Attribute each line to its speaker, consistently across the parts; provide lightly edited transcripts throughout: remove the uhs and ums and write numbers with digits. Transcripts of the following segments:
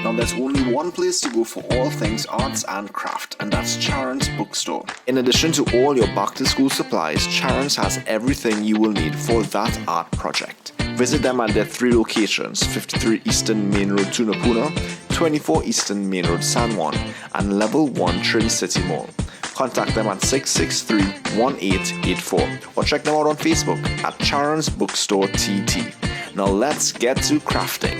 Speaker 1: Now there's only one place to go for all things arts and craft, and that's Charran's Bookstore. In addition to all your back-to-school supplies, Charran's has everything you will need for that art project. Visit them at their 3 locations, 53 Eastern Main Road, Tunapuna, 24 Eastern Main Road, San Juan, and Level 1 Trinity City Mall. Contact them at 663-1884 or check them out on Facebook at Charran's Bookstore TT. Now let's get to crafting.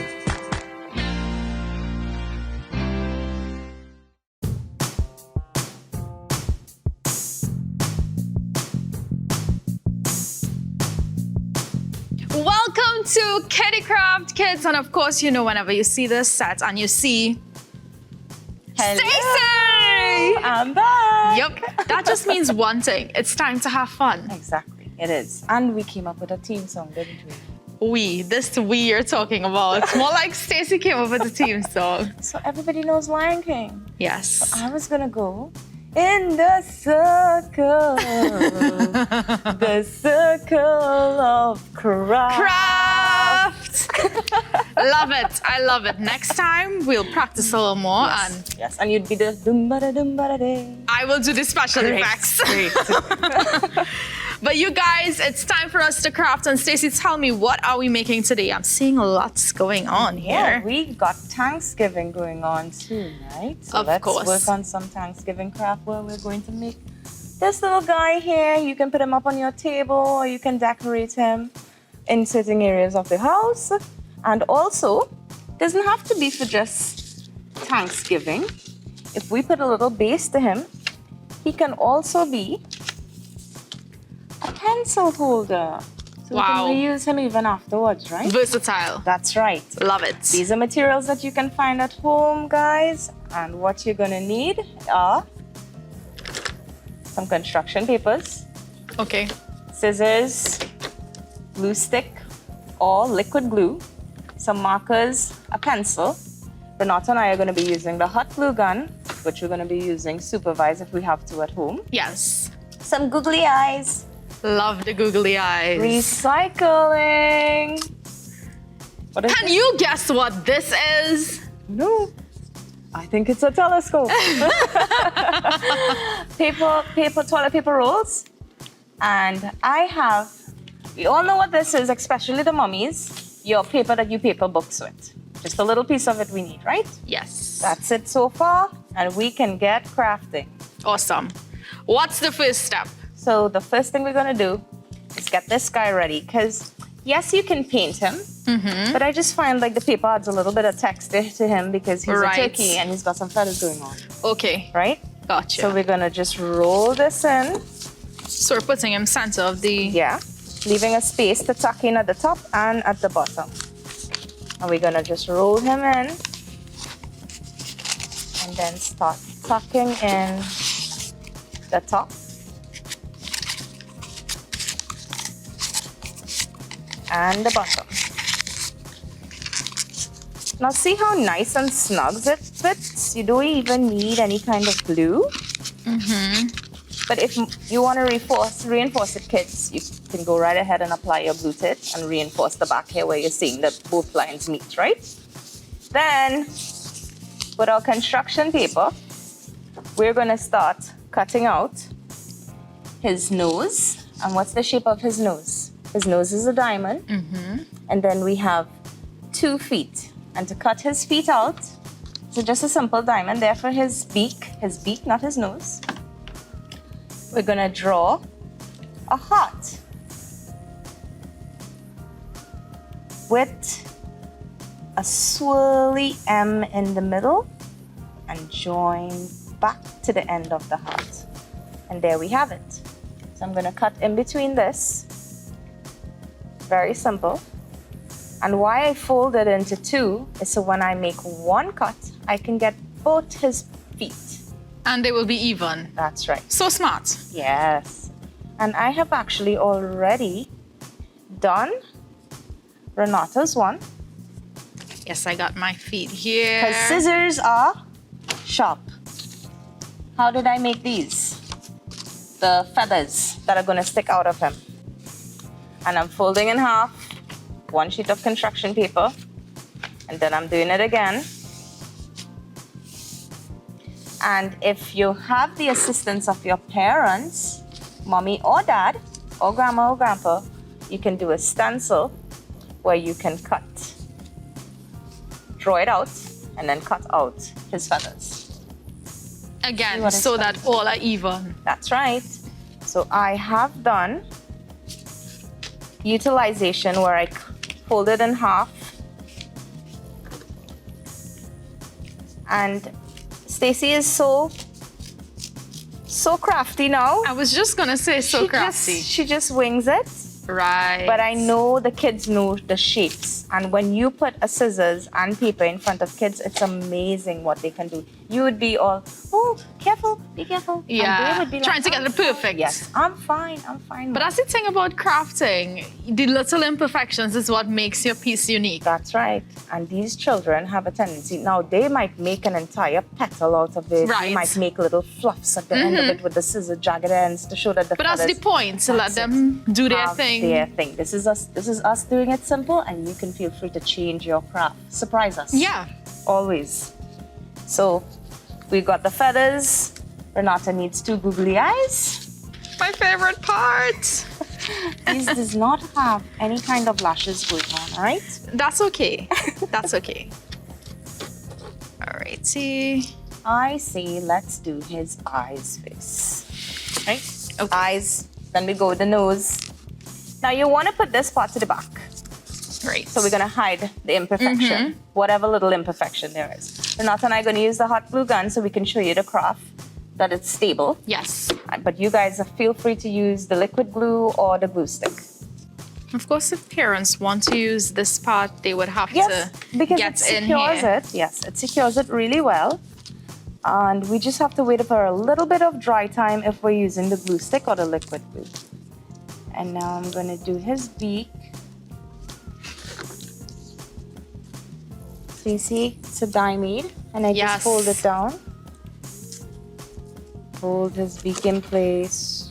Speaker 2: Welcome to Kiddie Craft, kids, and of course, you know, whenever you see this set and you see Stacy!
Speaker 3: I'm back!
Speaker 2: Yep, that just means one thing. It's time to have fun.
Speaker 3: Exactly, it is. And we came up with a theme song, didn't we?
Speaker 2: This we you're talking about. It's more like Stacy came up with a theme song.
Speaker 3: So everybody knows Lion King.
Speaker 2: Yes.
Speaker 3: So I was gonna go in the circle, the circle of craft.
Speaker 2: Love it. I love it. Next time we'll practice a little more.
Speaker 3: Yes, and you'd be the dum-ba-da-dum-ba-da-day.
Speaker 2: I will do the special effects.
Speaker 3: Great.
Speaker 2: But you guys, it's time for us to craft. And Stacy, tell me, what are we making today? I'm seeing lots going on here.
Speaker 3: Yeah, we got Thanksgiving going on too, right? So
Speaker 2: Of course.
Speaker 3: Let's work on some Thanksgiving craft where we're going to make this little guy here. You can put him up on your table or you can decorate him in certain areas of the house. And also, doesn't have to be for just Thanksgiving. If we put a little base to him, he can also be a pencil holder. So
Speaker 2: Wow.
Speaker 3: we can reuse him even afterwards, right?
Speaker 2: Versatile.
Speaker 3: That's right.
Speaker 2: Love it.
Speaker 3: These are materials that you can find at home, guys. And what you're gonna need are some construction papers,
Speaker 2: Okay.
Speaker 3: scissors, glue stick or liquid glue, some markers, a pencil. Renata and I are gonna be using the hot glue gun, which we're gonna be using supervised if we have to at home.
Speaker 2: Yes.
Speaker 3: Some googly eyes,
Speaker 2: Love the googly eyes.
Speaker 3: recycling. What is
Speaker 2: Can
Speaker 3: it?
Speaker 2: you guess what this is?
Speaker 3: No. I think it's a telescope. Toilet paper rolls. And we all know what this is, especially the mummies, your paper that you paper books with. Just a little piece of it we need, right?
Speaker 2: Yes.
Speaker 3: That's it so far, and we can get crafting.
Speaker 2: Awesome. What's the first step?
Speaker 3: So the first thing we're gonna do is get this guy ready, because yes, you can paint him, but I just find like the paper adds a little bit of texture to him because he's
Speaker 2: Right.
Speaker 3: a turkey and he's got some feathers going on,
Speaker 2: Okay.
Speaker 3: right?
Speaker 2: Gotcha.
Speaker 3: So we're gonna just roll this in,
Speaker 2: So we're putting him center of the...
Speaker 3: yeah, leaving a space to tuck in at the top and at the bottom. And we're gonna just roll him in and then start tucking in the top and the bottom. Now see how nice and snug it fits? You don't even need any kind of glue. But if you want to reinforce it, kids, you can go right ahead and apply your glue to it and reinforce the back here where you're seeing that both lines meet, right? Then, with our construction paper, we're going to start cutting out his nose. And what's the shape of his nose? His nose is a diamond. And then we have 2 feet. And to cut his feet out, so just a simple diamond there for his beak, not his nose. We're gonna draw a heart with a swirly M in the middle and join back to the end of the heart. And there we have it. So I'm gonna cut in between this. Very simple. And why I fold it into 2 is so when I make one cut, I can get both his feet.
Speaker 2: And they will be even.
Speaker 3: That's right.
Speaker 2: So smart.
Speaker 3: Yes. And I have actually already done Renata's one.
Speaker 2: Yes, I got my feet here.
Speaker 3: Because scissors are sharp. How did I make these? The feathers that are going to stick out of him. And I'm folding in half, 1 sheet of construction paper. And then I'm doing it again. And if you have the assistance of your parents, mommy or dad, or grandma or grandpa, you can do a stencil where you can cut, draw it out, and then cut out his feathers.
Speaker 2: Again, so that all are even.
Speaker 3: That's right. So I have done utilization where I fold it in half. And Stacy is so crafty now.
Speaker 2: I was just gonna say crafty.
Speaker 3: She just wings it.
Speaker 2: Right.
Speaker 3: But I know the kids know the shapes. And when you put a scissors and paper in front of kids, it's amazing what they can do. You would be all, oh, careful, be careful.
Speaker 2: Yeah.
Speaker 3: And they would be
Speaker 2: trying
Speaker 3: like,
Speaker 2: to get it perfect.
Speaker 3: Yes, I'm fine.
Speaker 2: But that's the thing about crafting. The little imperfections is what makes your piece unique.
Speaker 3: That's right. And these children have a tendency. Now, they might make an entire petal out of it.
Speaker 2: Right.
Speaker 3: They might make little fluffs at the end of it with the scissor jagged ends to show that the
Speaker 2: But
Speaker 3: feathers.
Speaker 2: that's the point, to let them do their
Speaker 3: have
Speaker 2: thing.
Speaker 3: Their thing. This is us doing it simple, and you can feel free to change your craft. Surprise us.
Speaker 2: Yeah. Always.
Speaker 3: So we got the feathers. Renata needs 2 googly eyes.
Speaker 2: My favorite part.
Speaker 3: These does not have any kind of lashes going on, all right?
Speaker 2: That's okay. That's okay. Alrighty.
Speaker 3: I say let's do his eyes first. Right?
Speaker 2: Okay.
Speaker 3: Eyes. Then we go with the nose. Now you want to put this part to the back.
Speaker 2: Great.
Speaker 3: So we're going to hide the imperfection, whatever little imperfection there is. Renata and I are going to use the hot glue gun so we can show you the craft, that it's stable.
Speaker 2: Yes.
Speaker 3: But you guys feel free to use the liquid glue or the glue stick.
Speaker 2: Of course, if parents want to use this part, they would have
Speaker 3: Yes,
Speaker 2: to
Speaker 3: because
Speaker 2: get
Speaker 3: it secures
Speaker 2: in here.
Speaker 3: it. Yes, it secures it really well. And we just have to wait for a little bit of dry time if we're using the glue stick or the liquid glue. And now I'm going to do his beak. So you see, it's a die made. And I just fold it down. Hold his beak in place.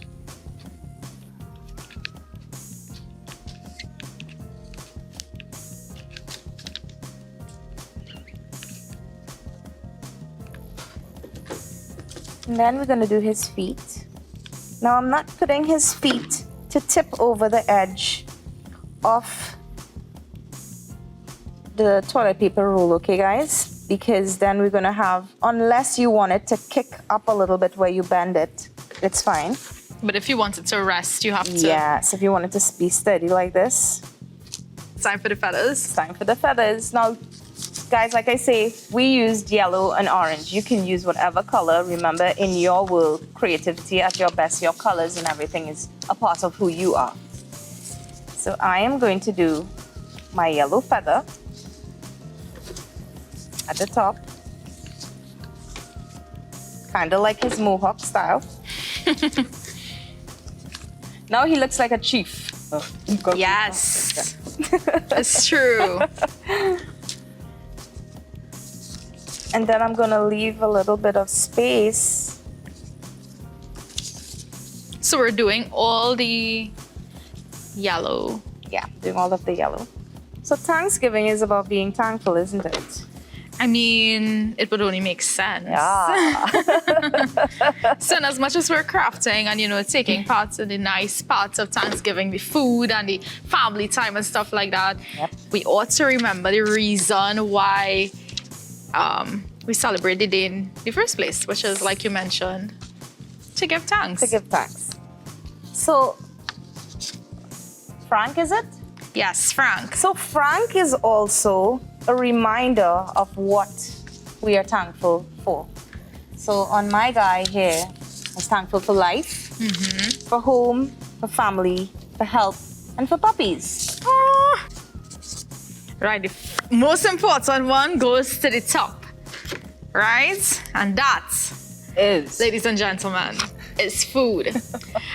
Speaker 3: And then we're going to do his feet. Now I'm not putting his feet to tip over the edge of the toilet paper roll, okay guys? Because then we're gonna have, unless you want it to kick up a little bit where you bend it, it's fine.
Speaker 2: But if you want it to rest, you have to.
Speaker 3: Yes, if you want it to be steady like this.
Speaker 2: It's time for the feathers.
Speaker 3: It's time for the feathers. Now, guys, like I say, we used yellow and orange. You can use whatever color. Remember, in your world, creativity at your best, your colors and everything is a part of who you are. So I am going to do my yellow feather at the top. Kind of like his mohawk style. Now he looks like a chief. Oh,
Speaker 2: yes, it's true.
Speaker 3: And then I'm gonna leave a little bit of space.
Speaker 2: So we're doing all the yellow.
Speaker 3: Yeah, doing all of the yellow. So Thanksgiving is about being thankful, isn't it?
Speaker 2: I mean, it would only make sense.
Speaker 3: Yeah.
Speaker 2: So in as much as we're crafting and, you know, taking parts of the nice parts of Thanksgiving, the food and the family time and stuff like that, we ought to remember the reason why we celebrate the day in the first place, which is, like you mentioned, to give thanks.
Speaker 3: To give thanks. So, Frank, is it?
Speaker 2: Yes, Frank.
Speaker 3: So Frank is also a reminder of what we are thankful for. So on my guy here, I was thankful for life, for home, for family, for health, and for puppies.
Speaker 2: Right, the most important one goes to the top, right? And that
Speaker 3: Is.
Speaker 2: ladies and gentlemen, is food.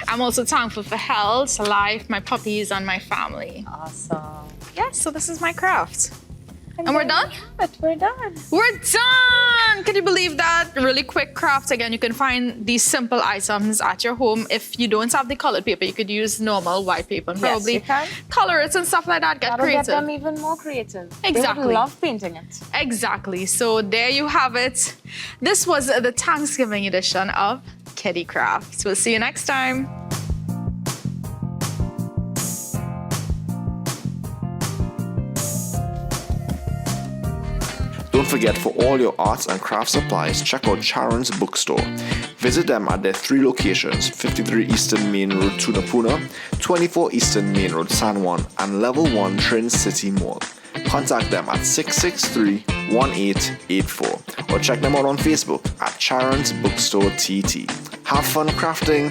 Speaker 2: I'm also thankful for health, life, my puppies, and my family.
Speaker 3: Awesome.
Speaker 2: Yes, so this is my craft. And we're done?
Speaker 3: We're done.
Speaker 2: We're done! can you believe that? Really quick craft. Again, you can find these simple items at your home. If you don't have the colored paper, you could use normal white paper and probably
Speaker 3: you can.
Speaker 2: color it and stuff like that. Get
Speaker 3: That'll
Speaker 2: creative.
Speaker 3: get them even more creative. They
Speaker 2: Exactly.
Speaker 3: would love painting it.
Speaker 2: Exactly. So there you have it. This was the Thanksgiving edition of Kiddie Craft. We'll see you next time.
Speaker 1: Don't forget, for all your arts and craft supplies, check out Charran's Bookstore. Visit them at their 3 locations, 53 Eastern Main Road, Tunapuna, 24 Eastern Main Road, San Juan, and Level 1 Trin City Mall. Contact them at 663-1884 or check them out on Facebook at Charran's Bookstore TT. Have fun crafting!